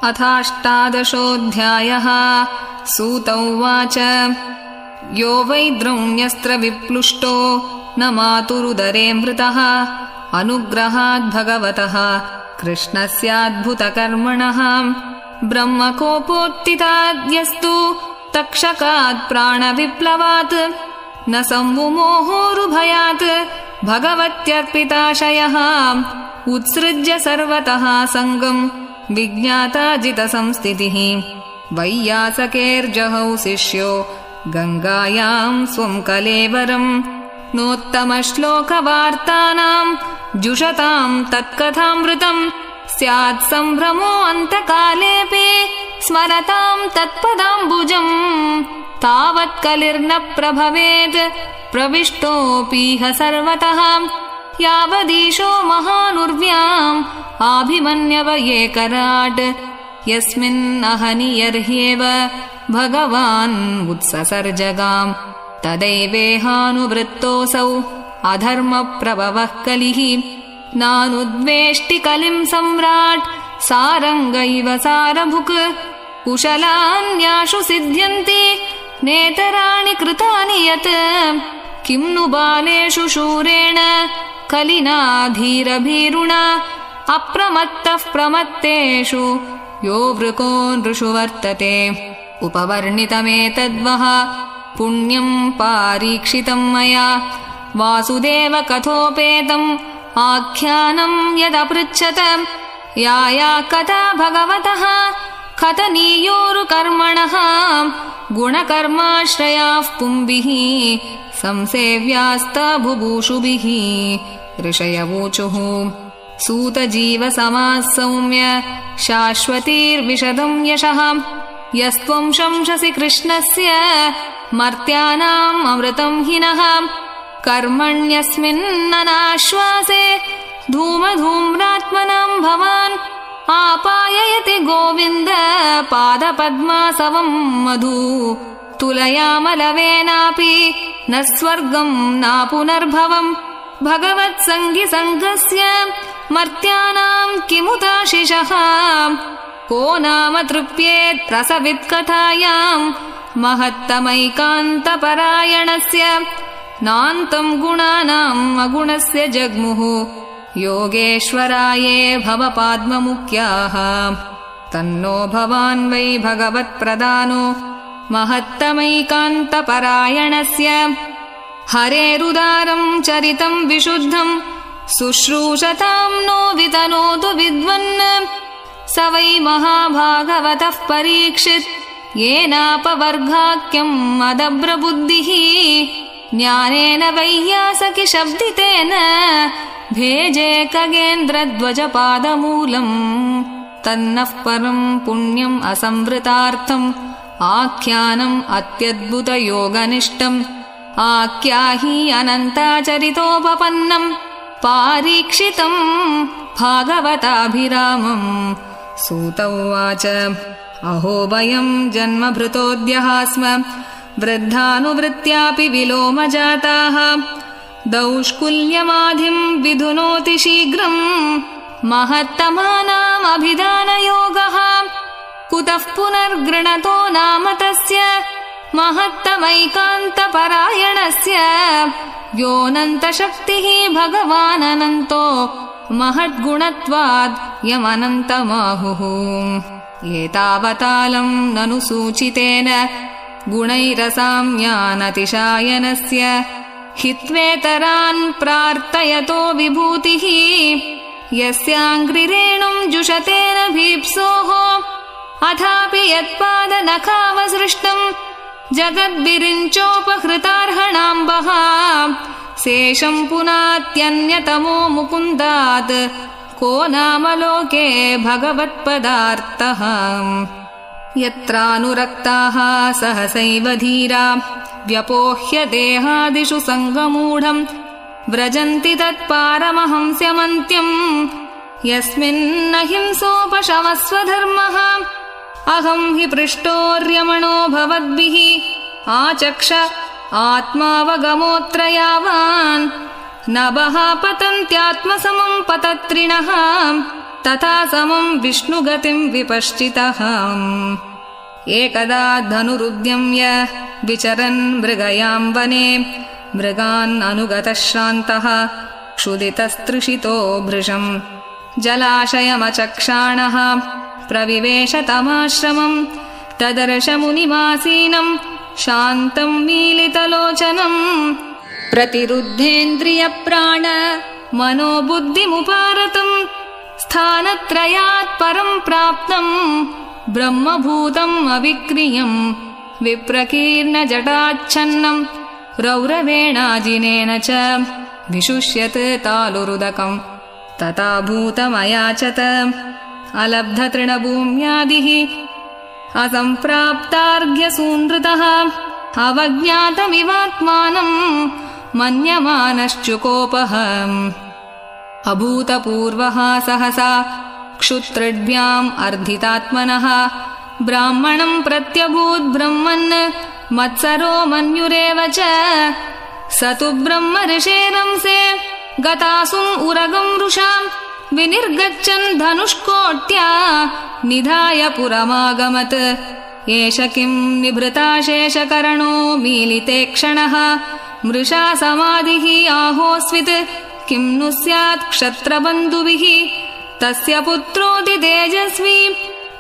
अथाष्टादशोऽध्यायः। सूत उवाच यो वै द्रौण्यस्त्रविप्लुष्टो न मातुरुदरे मृतः अनुग्रहाद् भगवतः कृष्णस्याद्भुतकर्मणः ब्रह्मकोपोत्थिताद्यस्तु तक्षकात् प्राणविप्लवात् न संवुमोहोरुभयात् भगवत्यर्पिताशयः उत्सृज्य सर्वतः सङ्गम् विज्ञाताजितसंस्थितिः वैयासकेर्जहौ शिष्यो गङ्गायाम् स्वम् कलेवरम् नोत्तमश्लोकवार्तानाम् जुषताम् तत्कथामृतम् स्यात् सम्भ्रमो अन्तकालेऽपि स्मरताम् तत्पदाम्बुजम् तावत् कलिर्न प्रभवेत् प्रविष्टोऽपीह सर्वतः यावदीशो महानुर्व्याम् आभिमन्यव एकराट् यस्मिन्नहनियर्ह्येव भगवान् उत्ससर्जगाम् तदैवेहानुवृत्तोऽसौ अधर्मप्रभवः कलिः नानुद्वेष्टि कलिम् सम्राट् सारङ्ग इव सारभुक् कुशलान्याशु सिद्ध्यन्ति नेतराणि कृतानि यत् किं नु बालेषु शूरेण कलिना धीरभीरुणा अप्रमत्तः प्रमत्तेषु यो वृको नृषु वर्तते उपवर्णितमेतद्वः पुण्यम् पारीक्षितम् मया वासुदेव कथोपेतम् आख्यानम् यदपृच्छत या या कथा भगवतः कथनीयोरुकर्मणः गुणकर्माश्रयाः पुंभिः संसेव्यास्तबुभूषुभिः ऋषयवोचुः सूतजीवसमाः सौम्य शाश्वतीर्विशदम् यशः यस्त्वम् शंससि कृष्णस्य मर्त्यानाम् अमृतम् हिनः कर्मण्यस्मिन्ननाश्वासे धूमधूम्रात्मनाम् भवान् आपाययति गोविन्द पादपद्मासवम् मधु तुलयामलवेनापि न स्वर्गम् न पुनर्भवम् भगवत्सङ्गिसङ्गस्य मर्त्यानाम् किमुताशिषः को नाम तृप्येत् रसवित्कथायाम् महत्तमैकान्तपरायणस्य नान्तम् गुणानाम् अगुणस्य जग्मुः योगेश्वराये भवपाद्ममुख्याः तन्नो भवान् वै भगवत्प्रदानो महत्तमैकान्तपरायणस्य हरेरुदारम् चरितम् विशुद्धम् शुश्रूषताम् नो वितनोतु विद्वन् स वै महाभागवतः परीक्षित् येनापवर्गाख्यम् अदभ्रबुद्धिः ज्ञानेन वैयासकि शब्दितेन भेजे खगेन्द्रध्वजपादमूलम् तन्नः परम् पुण्यम् असंवृतार्थम् आख्यानम् अत्यद्भुतयोगनिष्ठम् आख्याहि अनन्ताचरितोपपन्नम् पारीक्षितम् भागवताभिरामम्। सूत उवाच अहो वयम् जन्मभृतोऽद्यः स्म वृद्धानुवृत्त्यापि विलोमजाताः दौष्कुल्यमाधिम् विधुनोति शीघ्रम् महत्तमानामभिधानयोगः कुतः पुनर्गृणतो नाम तस्य महत्तमैकान्तपरायणस्य योऽनन्तशक्तिः भगवानन्तो महद्गुणत्वाद् यमनन्तमाहुः एतावतालम् ननु सूचितेन गुणैरसाम्यानतिशायनस्य हित्वेतरान् प्रार्थयतो विभूतिः यस्याङ्घ्रिरेणुम् जुषतेन भीप्सोः अथापि यत्पादनखावसृष्टम् जगद्विरिञ्चोपहृतार्हणाम्बः शेषम् पुनात्यन्यतमो मुकुन्दात् को नाम लोके भगवत्पदार्थः यत्रानुरक्ताः सहसैव धीरा व्यपोह्य देहादिषु सङ्गमूढम् व्रजन्ति तत्पारमहंस्यमन्त्यम् यस्मिन्नहिंसोपशमस्वधर्मः अहम् हि पृष्टोर्यमणो भवद्भिः आचक्ष आत्मावगमोऽत्र यावान् नभः पतन्त्यात्मसमं पतत्रिणः तथा समं विष्णुगतिं विपश्चितः एकदा धनुरुद्यम्य विचरन् मृगयां वने मृगान् अनुगतः श्रान्तः क्षुदितस्तृषितो भृशम् जलाशयमचक्षाणः प्रविवेश तमाश्रमम् तदर्श मुनिमासीनं शान्तं मीलितलोचनम् प्रतिरुद्धेन्द्रियप्राण मनोबुद्धिमुपारतम् स्थानत्रयात् परं प्राप्तम् ब्रह्मभूतम् अविक्रियम् विप्रकीर्णजटाच्छन्नम् रौरवेणाजिनेन च विशुष्यत् तालुरुदकम् तथा भूतमयाचत अलब्धतृणभूम्यादिः असम्प्राप्तार्घ्यसूनृतः अवज्ञातमिवात्मानम् मन्यमानश्चुकोपः अभूतपूर्वः सहसा क्षुत्रिभ्याम् अर्धितात्मनः ब्राह्मणम् प्रत्यभूत् ब्रह्मन् मत्सरो मन्युरेव च स तु ब्रह्म ऋषेरंसे गतासुम् उरगम् रुषाम् विनिर्गच्छन् धनुष्कोट्या निधाय पुरमागमत् एष किम् निभृताशेषकरणो मीलिते क्षणः मृषा समाधिः आहोस्वित् किम् नु स्यात् क्षत्रबन्धुभिः तस्य पुत्रोऽति तेजस्वी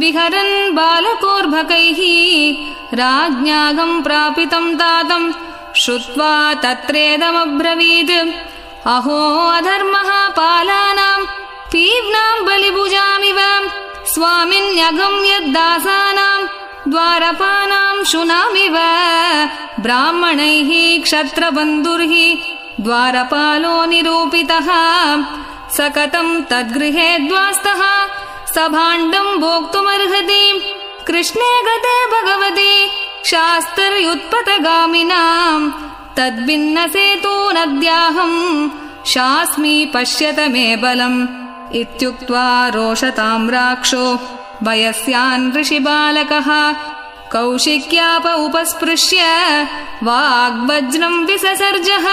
विहरन् बालकोर्भकैः राज्ञागम् प्रापितम् तातम् श्रुत्वा तत्रेदमब्रवीत् अहो अधर्मः पालानाम् पीव्नाम् बलिभुजामिव स्वामिन्यगम्यद्दासानाम् द्वारपानाम् शुनामिव ब्राह्मणैः क्षत्रबन्धुर्हि द्वारपालो निरूपितः स कथम् तद्गृहे द्वास्तः स भाण्डम् भोक्तुमर्हति कृष्णे गते भगवति शास्त्रयुत्पतगामिनाम् तद्भिन्नसेतू नद्याहम् शास्मि पश्यत मे बलम् इत्युक्त्वा रोषताम् राक्षो वयस्यान् ऋषिबालकः कौशिक्याप उपस्पृश्य वाग्वज्रम् विससर्जः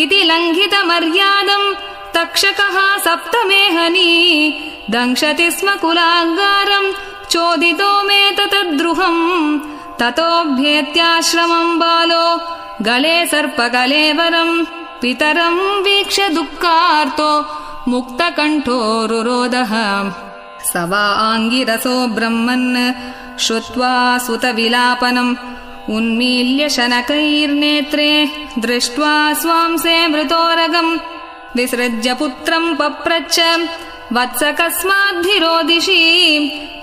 इति लङ्घितमर्यादम् तक्षकः सप्तमेहनी दंशति स्म कुलाङ्गारम् चोदितो मे ततद्रुहम् ततोऽभ्येत्याश्रमम् बालो गले सर्पकलेवरम् पितरम् वीक्ष्य दुःखार्तो मुक्तकण्ठोरुरोदः स वा आङ्गिरसो ब्रह्मन् श्रुत्वा सुतविलापनम् उन्मील्य शनकैर्नेत्रे दृष्ट्वा स्वांसे मृतोरगम् विसृज्य पुत्रम् पप्रच्छ वत्स कस्माद्धिरोदिषि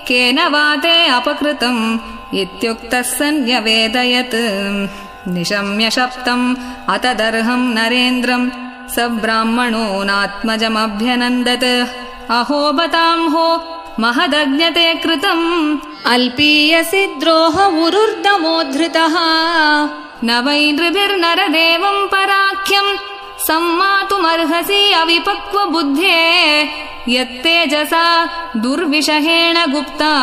केन वा ते अपकृतम् इत्युक्तः सन्न्यवेदयत् निशम्य शप्तम् अतदर्हम् नरेन्द्रम् स ब्राह्मणो नात्मजमभ्यनन्दत् अहो बताम् हो महदज्ञते कृतम् अल्पीयसि द्रोह उरुर्दमोद्धृतः न वै नृभिर्नरदेवम् पराख्यम् सम्मातुमर्हसि अविपक्वबुद्धे यत्तेजसा दुर्विषहेण गुप्ता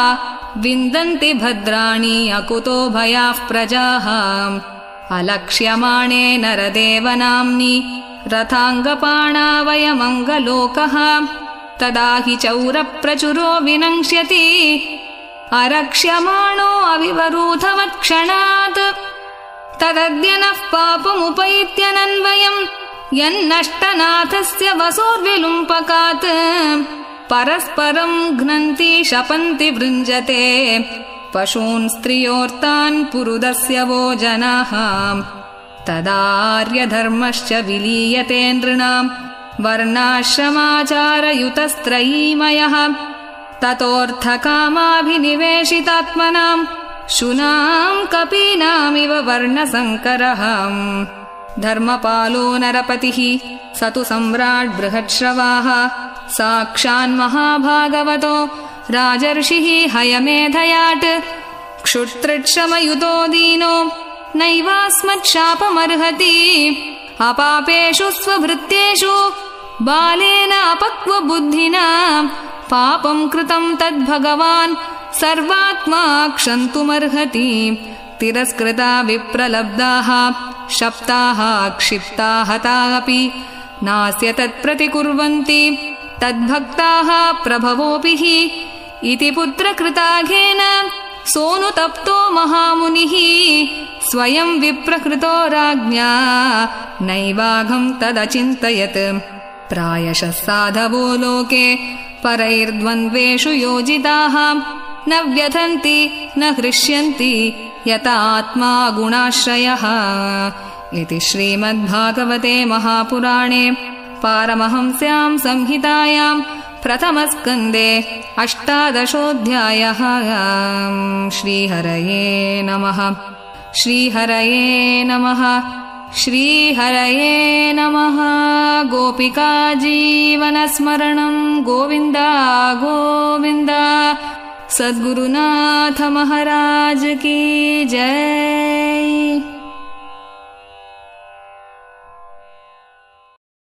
विन्दन्ति भद्राणि अकुतो भयाः प्रजाः अलक्ष्यमाणे नरदेवनाम्नि रथाङ्गपाणावयमङ्गलोकः तदा हि चौरप्रचुरो विनङ्क्ष्यति अरक्ष्यमाणो अविवरूथमत्क्षणात् तदद्य नः पापमुपैत्यनन्वयम् यन्नष्टनाथस्य वसोर्विलुम्पकात् परस्परम् घ्नन्ति शपन्ति वृञ्जते पशून् स्त्रियोर्तान् पुरुदस्य वो जनाः तदार्यधर्मश्च विलीयते नृणाम् वर्णाश्रमाचारयुतस्त्रयीमयः ततोऽर्थकामाभिनिवेशितात्मनाम् शुनाम् कपीनामिव वर्णसङ्करः धर्मपालो नरपतिः स तु सम्राट् बृहत्श्रवाः साक्षान्महाभागवतो राजर्षिः हयमेधयाट् क्षुत्रिक्षमयुतो दीनो नैवास्मत्शापमर्हति अपापेषु स्वभृत्येषु बालेन अपक्वबुद्धिना पापम् कृतम् तद्भगवान् सर्वात्मा क्षन्तुमर्हति तिरस्कृता विप्रलब्धाः शप्ताः क्षिप्ता हता अपि नास्य तत्प्रतिकुर्वन्ति तद्भक्ताः प्रभवोऽपि हि इति पुत्रकृताघेन सोऽनुतप्तो महामुनिः स्वयं विप्रकृतो राज्ञा नैवाघं तदचिन्तयत् प्रायशः साधवो लोके परैर्द्वन्द्वेषु योजिताः न व्यथन्ति न हृष्यन्ति यतात्मा गुणाश्रयः इति श्रीमद्भागवते महापुराणे पारमहंस्यां संहितायां प्रथमस्कन्धे 18 श्रीहरये नमः। श्रीहरये नमः। श्रीहरये नमः। गोपिका जीवनस्मरणं गोविन्द गोविन्द। सद्गुरुनाथ महाराज की जय।